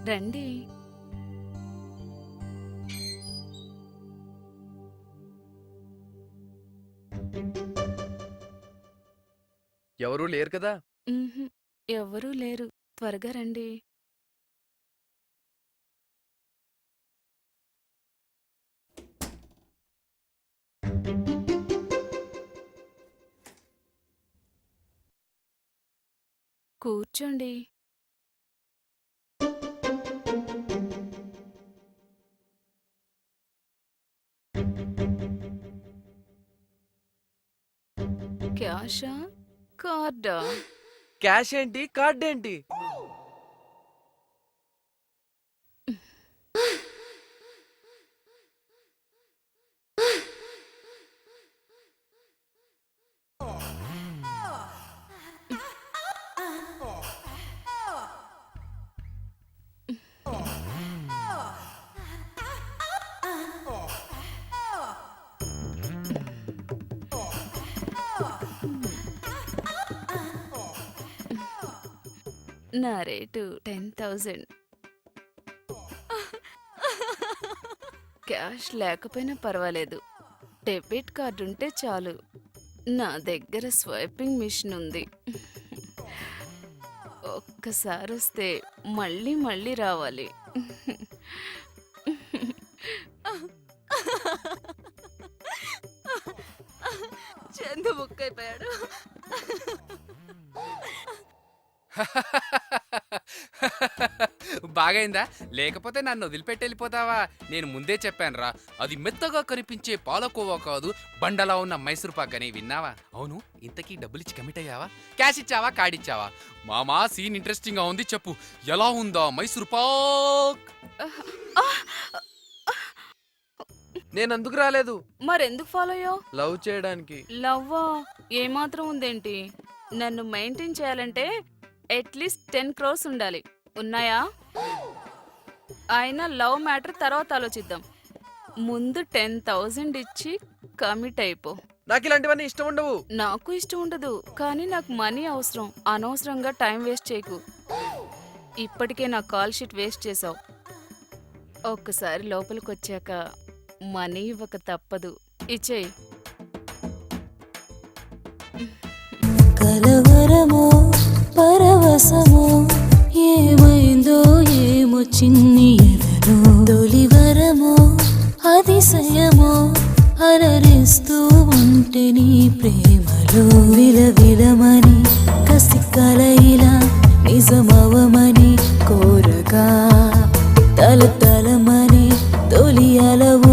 రండి. ఎవరూ లేరు కదా? ఉహుం, ఎవ్వరూ లేరు. త్వరగా రండి. కూర్చోండి. క్యాషా? కార్డా? క్యాష్ ఏంటి, కార్డ్ ఏంటి? నా రేటు 10,000. క్యాష్ లేకపోయినా పర్వాలేదు, డెబిట్ కార్డు ఉంటే చాలు. నా దగ్గర స్వైపింగ్ మిషన్ ఉంది. ఒక్కసారి వస్తే మళ్ళీ మళ్ళీ రావాలి. చందు బుక్ అయిపోయాడు. బాగైందా? లేకపోతే నన్ను వదిలిపెట్టి వెళ్ళిపోతావా? నేను ముందే చెప్పానురా, అది మెత్తగా కనిపించే పాలకోవా కాదు, బండలా ఉన్న మైసూర్ పాక్ అని. విన్నావా? అవును, ఇంతకీ డబ్బులు ఇచ్చి కమిట్ అయ్యావా? క్యాష్ ఇచ్చావా, కార్డ్ ఇచ్చావా? మామా, సీన్ ఇంట్రెస్టింగ్ గా ఉంది, చెప్పు ఎలా ఉందా మైసూర్ పాక్? నేను అందుకు రాలేదు, మరెందుకు ఫాలో అయ్యో? లవ్ చేయడానికి. లవ్వా? ఏమాత్రం ఉందేంటి? నన్ను మెయింటైన్ చేయాలంటే అట్లీస్ట్ 10 crores ఉండాలి. ఉన్నాయా? అయినా లవ్ మ్యాటర్ తర్వాత ఆలోచిద్దాం. ముందు 10,000 ఇచ్చి కమిట్ అయిపో. నాకు ఇలాంటివన్నీ ఇష్టం ఉండవు. నాకు ఇష్టం ఉండదు, కానీ నాకు మనీ అవసరం. అనవసరంగా టైం వేస్ట్ చేయకు. ఇప్పటికే నా కాల్ షీట్ వేస్ట్ చేసావు. ఒక్కసారి లోపలికి వచ్చాక మనీ ఇవ్వక తప్పదు. ఇచ్చేయి. కలవరమో పరవశమో ఏమైందో ఏమో చిన్ని ఎదలో, తొలివరమో అతిశయమో అలరిస్తూ ఉంటే నీ ప్రేమలో, విలవిలమని కసి కలయిలా నిజమవమని కోరగా, తలతలమని తొలి అలవు